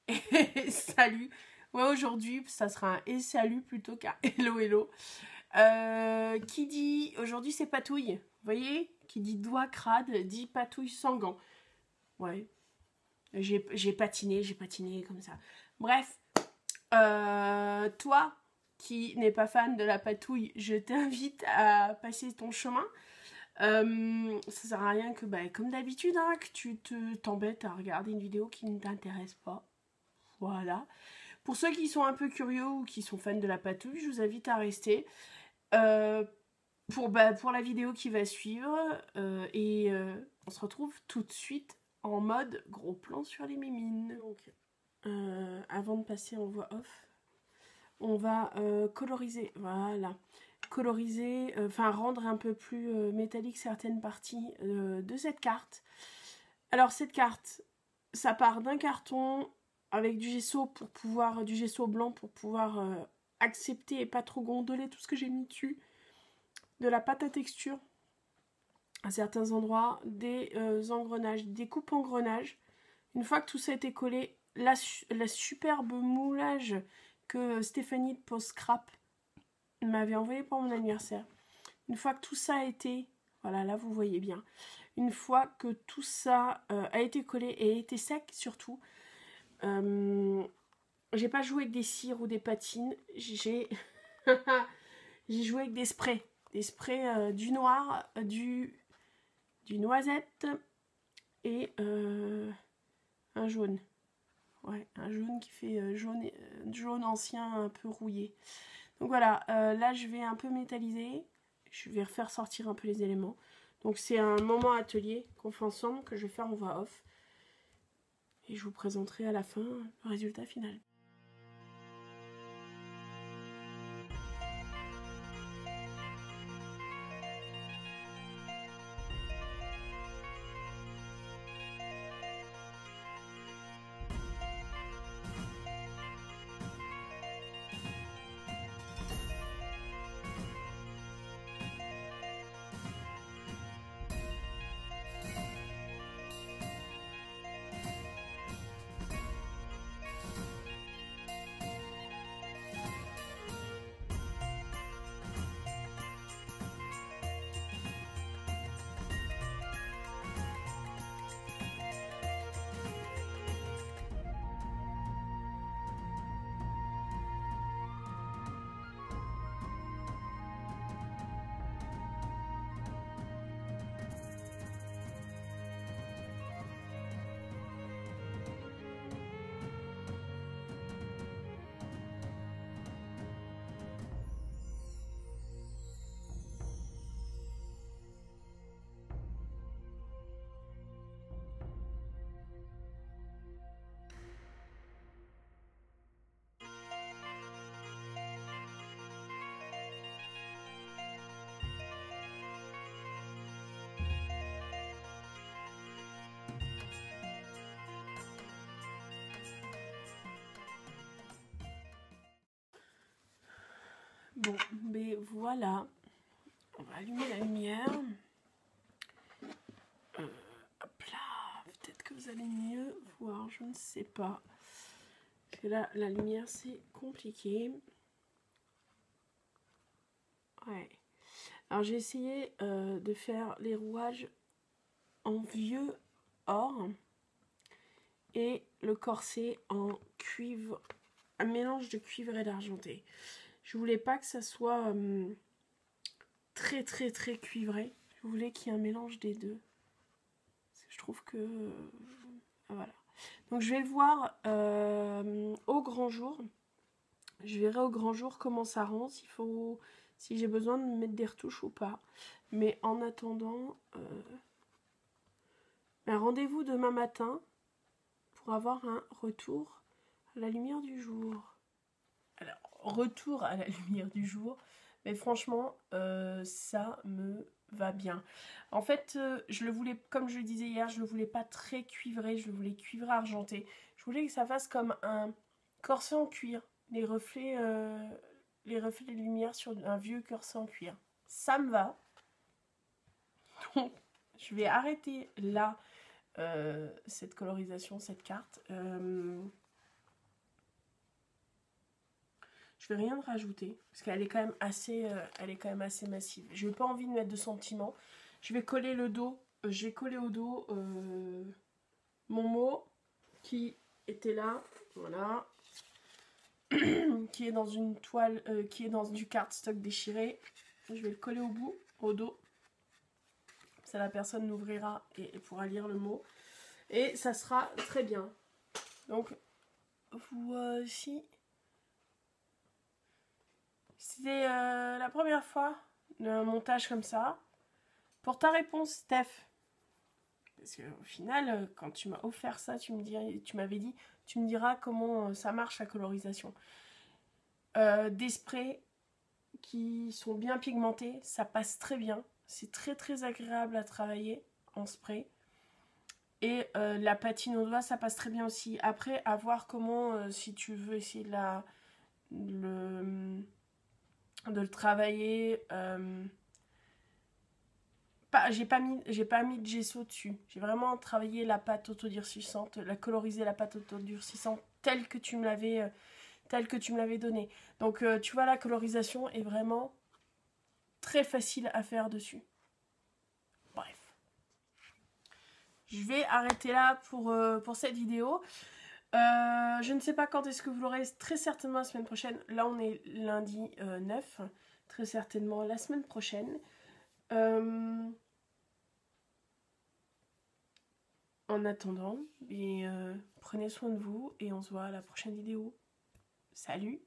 et salut. Ouais, aujourd'hui, ça sera un et salut plutôt qu'un hello hello. Qui dit aujourd'hui c'est patouille. Vous voyez, qui dit doigt crade dit patouille sans gants. Ouais, j'ai patiné comme ça. Bref, toi qui n'es pas fan de la patouille, je t'invite à passer ton chemin. Ça sert à rien que, comme d'habitude, hein, que tu t'embêtes à regarder une vidéo qui ne t'intéresse pas. Voilà. Pour ceux qui sont un peu curieux ou qui sont fans de la patouille, je vous invite à rester pour la vidéo qui va suivre. On se retrouve tout de suite en mode gros plan sur les mimines. Donc, avant de passer en voix off, on va coloriser. Voilà. Coloriser, rendre un peu plus métallique certaines parties de cette carte. Alors cette carte, ça part d'un carton avec du gesso du gesso blanc pour pouvoir accepter et pas trop gondoler tout ce que j'ai mis dessus, de la pâte à texture à certains endroits, des engrenages, des coupes engrenages. Une fois que tout ça a été collé, la superbe moulage que Stéphanie de Post Scrap m'avait envoyé pour mon anniversaire. Une fois que tout ça a été, voilà, là vous voyez bien, une fois que tout ça a été collé et a été sec surtout, j'ai pas joué avec des cires ou des patines, j'ai joué avec des sprays du noir, du noisette et un jaune. Ouais, un jaune qui fait jaune ancien un peu rouillé. Donc voilà, là je vais un peu métalliser, je vais refaire sortir un peu les éléments. Donc c'est un moment atelier qu'on fait ensemble, que je vais faire en voix off. Et je vous présenterai à la fin le résultat final. Bon, mais voilà, on va allumer la lumière. Hop là, peut-être que vous allez mieux voir, je ne sais pas. Parce que là, la lumière, c'est compliqué. Ouais. Alors, j'ai essayé de faire les rouages en vieux or et le corset en cuivre, un mélange de cuivre et d'argenté. Je voulais pas que ça soit très cuivré. Je voulais qu'il y ait un mélange des deux. Parce que je trouve que... voilà. Donc je vais le voir au grand jour. Je verrai au grand jour comment ça rend, si j'ai besoin de mettre des retouches ou pas. Mais en attendant, rendez-vous demain matin pour avoir un retour à la lumière du jour. Alors, retour à la lumière du jour, mais franchement, ça me va bien. En fait, je le voulais, comme je le disais hier, je le voulais pas très cuivré, je le voulais cuivré argenté. Je voulais que ça fasse comme un corset en cuir, les reflets de lumière sur un vieux corset en cuir. Ça me va. Donc, je vais arrêter là cette colorisation, cette carte. Je vais rien rajouter parce qu'elle est quand même assez, massive. Je n'ai pas envie de mettre de sentiments. Je vais coller le dos. J'ai collé au dos mon mot qui était là, voilà, qui est dans une toile, qui est dans du cardstock déchiré. Je vais le coller au bout, au dos. Ça, la personne l'ouvrira et pourra lire le mot. Et ça sera très bien. Donc, voici. C'était la première fois d'un montage comme ça. Pour ta réponse, Steph, parce qu'au final, quand tu m'as offert ça, tu m'avais dit, tu me diras comment ça marche la colorisation. Des sprays qui sont bien pigmentés, ça passe très bien. C'est très très agréable à travailler en spray. Et la patine au doigt, ça passe très bien aussi. Après, à voir comment, si tu veux essayer de le travailler. J'ai pas mis de gesso dessus. J'ai vraiment travaillé la pâte autodurcissante, colorisé la pâte autodurcissante telle que tu me l'avais donnée. Donc tu vois, la colorisation est vraiment très facile à faire dessus. Bref. Je vais arrêter là pour cette vidéo. Je ne sais pas quand est-ce que vous l'aurez, très certainement la semaine prochaine. Là, on est lundi 9, très certainement la semaine prochaine. En attendant, prenez soin de vous et on se voit à la prochaine vidéo. Salut!